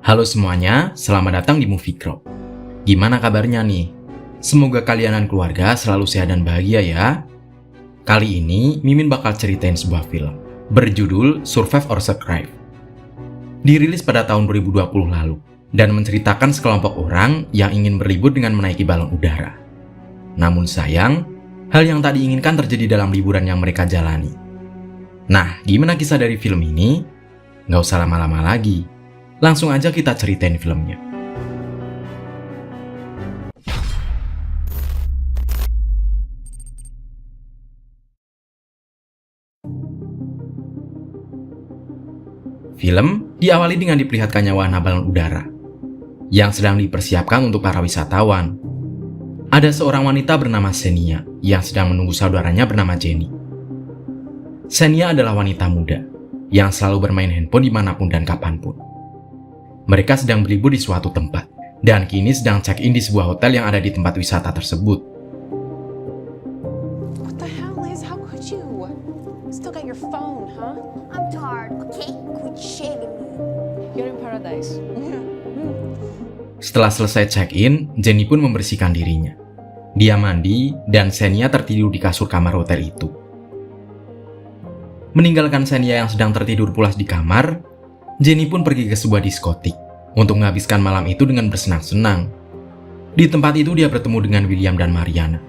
Halo semuanya, selamat datang di Movie Crop. Gimana kabarnya nih? Semoga kalian dan keluarga selalu sehat dan bahagia ya. Kali ini, Mimin bakal ceritain sebuah film berjudul Survive or Survive. Dirilis pada tahun 2020 lalu dan menceritakan sekelompok orang yang ingin berlibur dengan menaiki balon udara. Namun sayang, hal yang tak diinginkan terjadi dalam liburan yang mereka jalani. Nah, gimana kisah dari film ini? Nggak usah lama-lama lagi. Langsung aja kita ceritain filmnya. Film diawali dengan diperlihatkannya wahana balon udara yang sedang dipersiapkan untuk para wisatawan. Ada seorang wanita bernama Xenia yang sedang menunggu saudaranya bernama Jenny. Xenia adalah wanita muda yang selalu bermain handphone dimanapun dan kapanpun. Mereka sedang berlibur di suatu tempat, dan kini sedang check-in di sebuah hotel yang ada di tempat wisata tersebut. What the hell, Liz? How could you? Still got your phone, huh? I'm tired, okay? Quit shaming me. You're in paradise. Setelah selesai check-in, Jenny pun membersihkan dirinya. Dia mandi, dan Xenia tertidur di kasur kamar hotel itu. Meninggalkan Xenia yang sedang tertidur pulas di kamar, Jenny pun pergi ke sebuah diskotik untuk menghabiskan malam itu dengan bersenang-senang. Di tempat itu dia bertemu dengan William dan Mariana.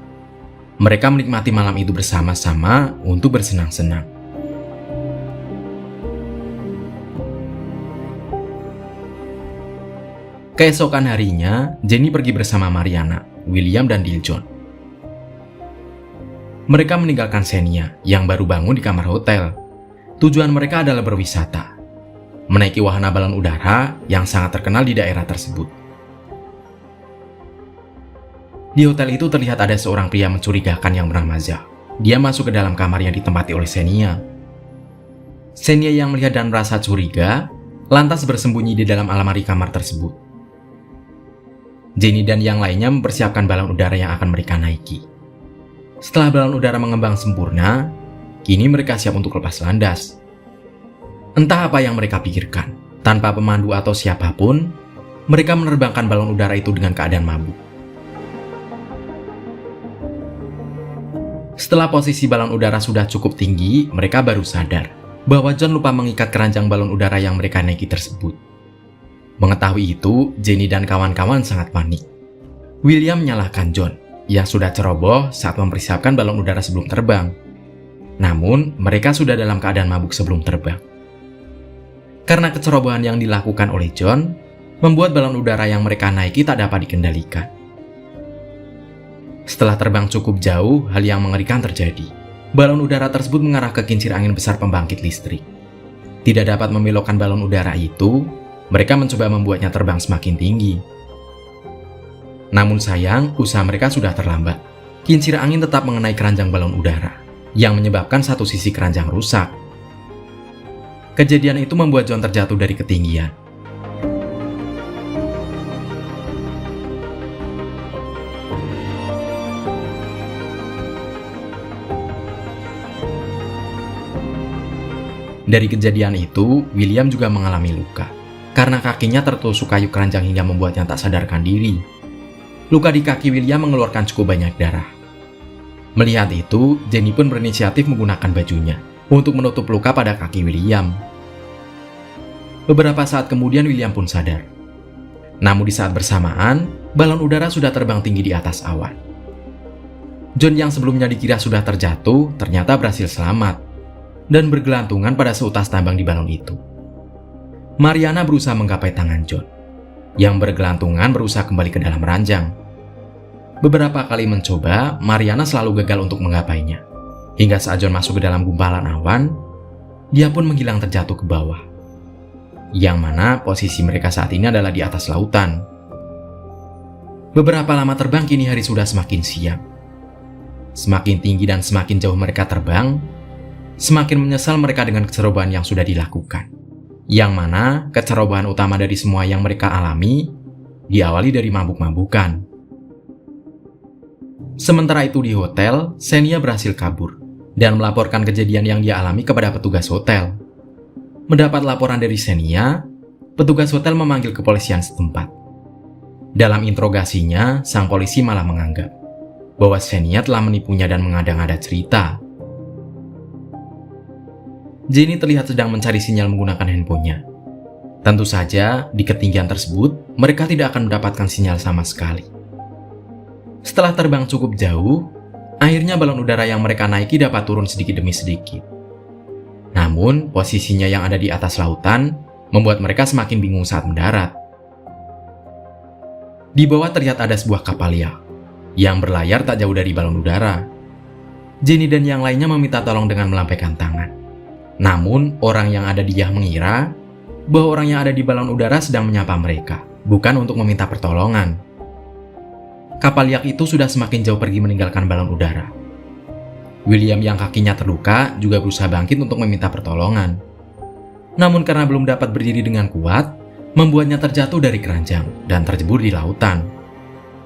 Mereka menikmati malam itu bersama-sama untuk bersenang-senang. Keesokan harinya, Jenny pergi bersama Mariana, William, dan Diljon. Mereka meninggalkan Xenia yang baru bangun di kamar hotel. Tujuan mereka adalah berwisata, menaiki wahana balon udara yang sangat terkenal di daerah tersebut. Di hotel itu terlihat ada seorang pria mencurigakan yang bernama Zha. Dia masuk ke dalam kamar yang ditempati oleh Xenia. Xenia yang melihat dan merasa curiga, lantas bersembunyi di dalam almari kamar tersebut. Jenny dan yang lainnya mempersiapkan balon udara yang akan mereka naiki. Setelah balon udara mengembang sempurna, kini mereka siap untuk lepas landas. Entah apa yang mereka pikirkan, tanpa pemandu atau siapapun, mereka menerbangkan balon udara itu dengan keadaan mabuk. Setelah posisi balon udara sudah cukup tinggi, mereka baru sadar bahwa John lupa mengikat keranjang balon udara yang mereka naiki tersebut. Mengetahui itu, Jenny dan kawan-kawan sangat panik. William menyalahkan John yang sudah ceroboh saat mempersiapkan balon udara sebelum terbang. Namun, mereka sudah dalam keadaan mabuk sebelum terbang. Karena kecerobohan yang dilakukan oleh John, membuat balon udara yang mereka naiki tak dapat dikendalikan. Setelah terbang cukup jauh, hal yang mengerikan terjadi. Balon udara tersebut mengarah ke kincir angin besar pembangkit listrik. Tidak dapat membelokkan balon udara itu, mereka mencoba membuatnya terbang semakin tinggi. Namun sayang, usaha mereka sudah terlambat. Kincir angin tetap mengenai keranjang balon udara, yang menyebabkan satu sisi keranjang rusak. Kejadian itu membuat John terjatuh dari ketinggian. Dari kejadian itu, William juga mengalami luka, karena kakinya tertusuk kayu keranjang hingga membuatnya tak sadarkan diri. Luka di kaki William mengeluarkan cukup banyak darah. Melihat itu, Jenny pun berinisiatif menggunakan bajunya untuk menutup luka pada kaki William. Beberapa saat kemudian William pun sadar. Namun di saat bersamaan, balon udara sudah terbang tinggi di atas awan. John yang sebelumnya dikira sudah terjatuh, ternyata berhasil selamat dan bergelantungan pada seutas tambang di balon itu. Mariana berusaha menggapai tangan John, yang bergelantungan berusaha kembali ke dalam ranjang. Beberapa kali mencoba, Mariana selalu gagal untuk menggapainya. Hingga saat John masuk ke dalam gumpalan awan, dia pun menghilang terjatuh ke bawah. Yang mana posisi mereka saat ini adalah di atas lautan. Beberapa lama terbang, kini hari sudah semakin siang. Semakin tinggi dan semakin jauh mereka terbang, semakin menyesal mereka dengan kecerobohan yang sudah dilakukan. Yang mana kecerobohan utama dari semua yang mereka alami diawali dari mabuk-mabukan. Sementara itu di hotel, Xenia berhasil kabur dan melaporkan kejadian yang dia alami kepada petugas hotel. Mendapat laporan dari Xenia, petugas hotel memanggil kepolisian setempat. Dalam interogasinya, sang polisi malah menganggap bahwa Xenia telah menipunya dan mengada-ngada cerita. Jenny terlihat sedang mencari sinyal menggunakan handphonenya. Tentu saja, di ketinggian tersebut, mereka tidak akan mendapatkan sinyal sama sekali. Setelah terbang cukup jauh, akhirnya balon udara yang mereka naiki dapat turun sedikit demi sedikit. Namun, posisinya yang ada di atas lautan membuat mereka semakin bingung saat mendarat. Di bawah terlihat ada sebuah kapal yak yang berlayar tak jauh dari balon udara. Jenny dan yang lainnya meminta tolong dengan melambaikan tangan. Namun, orang yang ada di yak mengira bahwa orang yang ada di balon udara sedang menyapa mereka, bukan untuk meminta pertolongan. Kapal yak itu sudah semakin jauh pergi meninggalkan balon udara. William yang kakinya terluka juga berusaha bangkit untuk meminta pertolongan. Namun karena belum dapat berdiri dengan kuat, membuatnya terjatuh dari keranjang dan terjebur di lautan.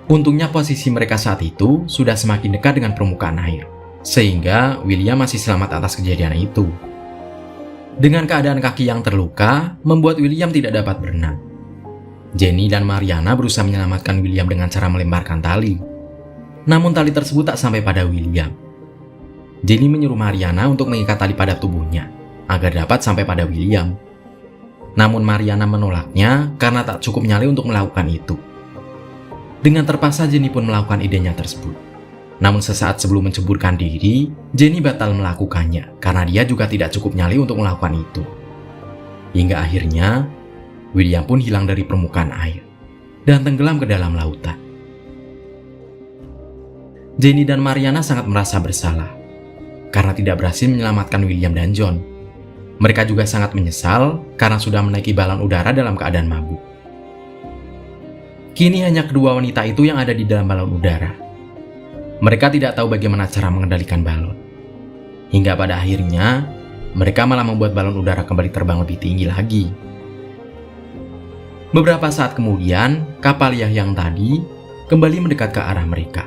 Untungnya posisi mereka saat itu sudah semakin dekat dengan permukaan air, sehingga William masih selamat atas kejadian itu. Dengan keadaan kaki yang terluka, membuat William tidak dapat berenang. Jenny dan Mariana berusaha menyelamatkan William dengan cara melemparkan tali. Namun tali tersebut tak sampai pada William. Jenny menyuruh Mariana untuk mengikat tali pada tubuhnya, agar dapat sampai pada William. Namun Mariana menolaknya karena tak cukup nyali untuk melakukan itu. Dengan terpaksa Jenny pun melakukan idenya tersebut. Namun sesaat sebelum menceburkan diri, Jenny batal melakukannya karena dia juga tidak cukup nyali untuk melakukan itu. Hingga akhirnya, William pun hilang dari permukaan air dan tenggelam ke dalam lautan. Jenny dan Mariana sangat merasa bersalah karena tidak berhasil menyelamatkan William dan John. Mereka juga sangat menyesal karena sudah menaiki balon udara dalam keadaan mabuk. Kini hanya kedua wanita itu yang ada di dalam balon udara. Mereka tidak tahu bagaimana cara mengendalikan balon. Hingga pada akhirnya, mereka malah membuat balon udara kembali terbang lebih tinggi lagi. Beberapa saat kemudian, kapal yak yang tadi kembali mendekat ke arah mereka.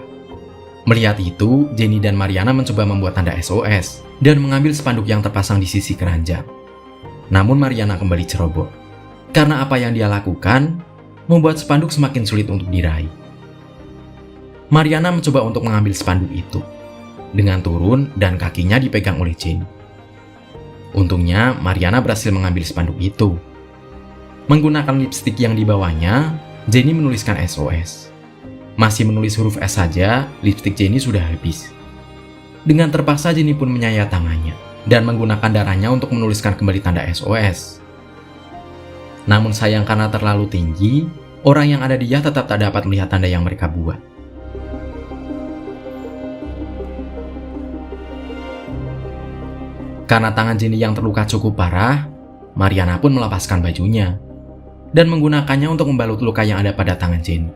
Melihat itu, Jenny dan Mariana mencoba membuat tanda SOS dan mengambil spanduk yang terpasang di sisi keranjang. Namun Mariana kembali ceroboh, karena apa yang dia lakukan membuat spanduk semakin sulit untuk diraih. Mariana mencoba untuk mengambil spanduk itu, dengan turun dan kakinya dipegang oleh Jenny. Untungnya, Mariana berhasil mengambil spanduk itu. Menggunakan lipstik yang dibawanya, Jenny menuliskan SOS. Masih menulis huruf S saja, lipstik Jenny sudah habis. Dengan terpaksa Jenny pun menyayat tangannya, dan menggunakan darahnya untuk menuliskan kembali tanda SOS. Namun sayang karena terlalu tinggi, orang yang ada di yak tetap tak dapat melihat tanda yang mereka buat. Karena tangan Jenny yang terluka cukup parah, Mariana pun melepaskan bajunya dan menggunakannya untuk membalut luka yang ada pada tangan Jenny.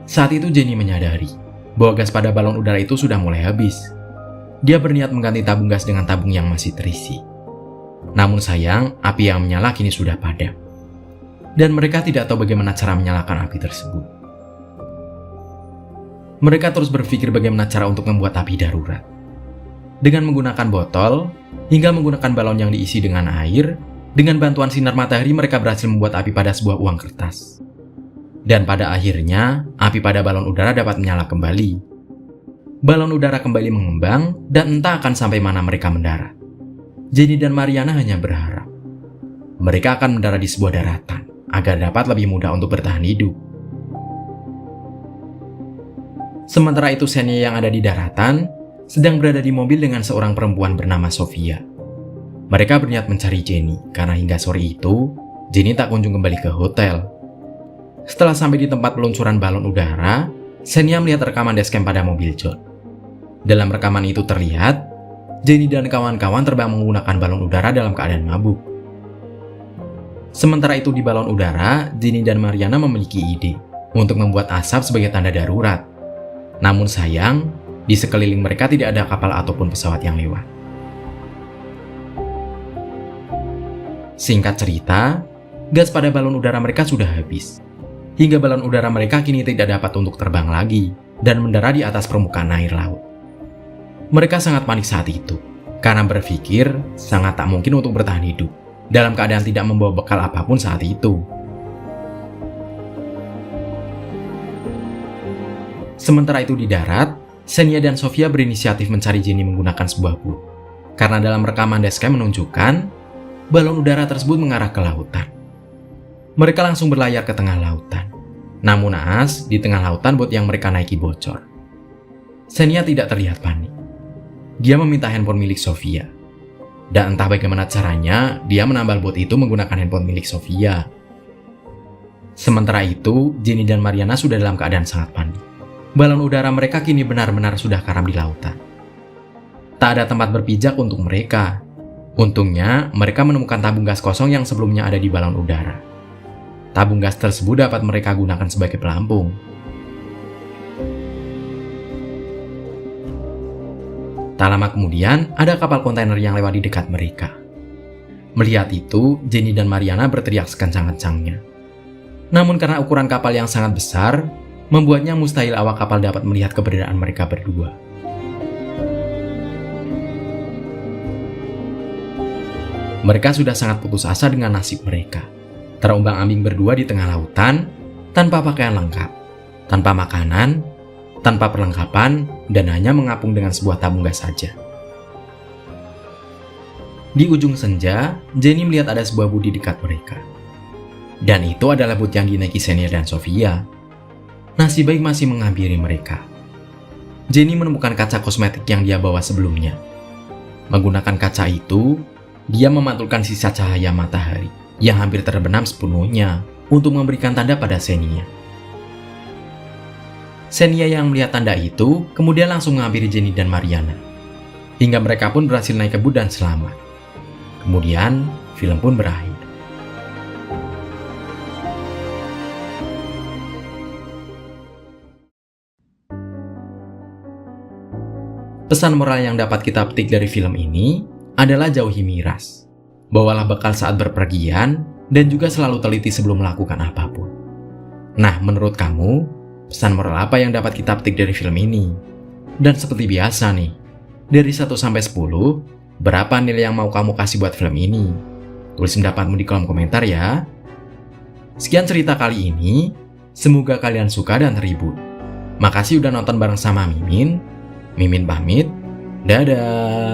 Saat itu Jenny menyadari bahwa gas pada balon udara itu sudah mulai habis. Dia berniat mengganti tabung gas dengan tabung yang masih terisi. Namun sayang, api yang menyala kini sudah padam. Dan mereka tidak tahu bagaimana cara menyalakan api tersebut. Mereka terus berpikir bagaimana cara untuk membuat api darurat. Dengan menggunakan botol, hingga menggunakan balon yang diisi dengan air, dengan bantuan sinar matahari mereka berhasil membuat api pada sebuah uang kertas. Dan pada akhirnya, api pada balon udara dapat menyala kembali. Balon udara kembali mengembang dan entah akan sampai mana mereka mendarat. Jenny dan Mariana hanya berharap mereka akan mendarat di sebuah daratan agar dapat lebih mudah untuk bertahan hidup. Sementara itu Xenia yang ada di daratan sedang berada di mobil dengan seorang perempuan bernama Sofia. Mereka berniat mencari Jenny karena hingga sore itu, Jenny tak kunjung kembali ke hotel. Setelah sampai di tempat peluncuran balon udara, Xenia melihat rekaman dashcam pada mobil John. Dalam rekaman itu terlihat, Jenny dan kawan-kawan terbang menggunakan balon udara dalam keadaan mabuk. Sementara itu di balon udara, Jenny dan Mariana memiliki ide untuk membuat asap sebagai tanda darurat. Namun sayang, di sekeliling mereka tidak ada kapal ataupun pesawat yang lewat. Singkat cerita, gas pada balon udara mereka sudah habis. Hingga balon udara mereka kini tidak dapat untuk terbang lagi dan mendarat di atas permukaan air laut. Mereka sangat panik saat itu, karena berpikir sangat tak mungkin untuk bertahan hidup dalam keadaan tidak membawa bekal apapun saat itu. Sementara itu di darat, Xenia dan Sofia berinisiatif mencari Jenny menggunakan sebuah boot. Karena dalam rekaman dashcam menunjukkan balon udara tersebut mengarah ke lautan. Mereka langsung berlayar ke tengah lautan. Namun naas, di tengah lautan boot yang mereka naiki bocor. Xenia tidak terlihat panik. Dia meminta handphone milik Sofia. Dan entah bagaimana caranya, dia menambal boot itu menggunakan handphone milik Sofia. Sementara itu, Jenny dan Mariana sudah dalam keadaan sangat panik. Balon udara mereka kini benar-benar sudah karam di lautan. Tak ada tempat berpijak untuk mereka. Untungnya, mereka menemukan tabung gas kosong yang sebelumnya ada di balon udara. Tabung gas tersebut dapat mereka gunakan sebagai pelampung. Tak lama kemudian, ada kapal kontainer yang lewat di dekat mereka. Melihat itu, Jenny dan Mariana berteriak sekencang-kencangnya. Namun karena ukuran kapal yang sangat besar, membuatnya mustahil awak kapal dapat melihat keberadaan mereka berdua. Mereka sudah sangat putus asa dengan nasib mereka. Terombang-ambing berdua di tengah lautan, tanpa pakaian lengkap, tanpa makanan, tanpa perlengkapan, dan hanya mengapung dengan sebuah tabung gas saja. Di ujung senja, Jenny melihat ada sebuah boot di dekat mereka. Dan itu adalah boot yang dinaiki Xenia dan Sofia. Nasib baik masih menghampiri mereka. Jenny menemukan kaca kosmetik yang dia bawa sebelumnya. Menggunakan kaca itu, dia memantulkan sisa cahaya matahari yang hampir terbenam sepenuhnya untuk memberikan tanda pada Xenia. Xenia yang melihat tanda itu kemudian langsung menghampiri Jenny dan Mariana. Hingga mereka pun berhasil naik ke boot dan selamat. Kemudian, film pun berakhir. Pesan moral yang dapat kita petik dari film ini adalah jauhi miras. Bawalah bekal saat berpergian dan juga selalu teliti sebelum melakukan apapun. Nah, menurut kamu, pesan moral apa yang dapat kita petik dari film ini? Dan seperti biasa nih, dari 1 sampai 10, berapa nilai yang mau kamu kasih buat film ini? Tulis pendapatmu di kolom komentar ya. Sekian cerita kali ini, semoga kalian suka dan terhibur. Makasih udah nonton bareng sama Mimin. Mimin pamit, dadah!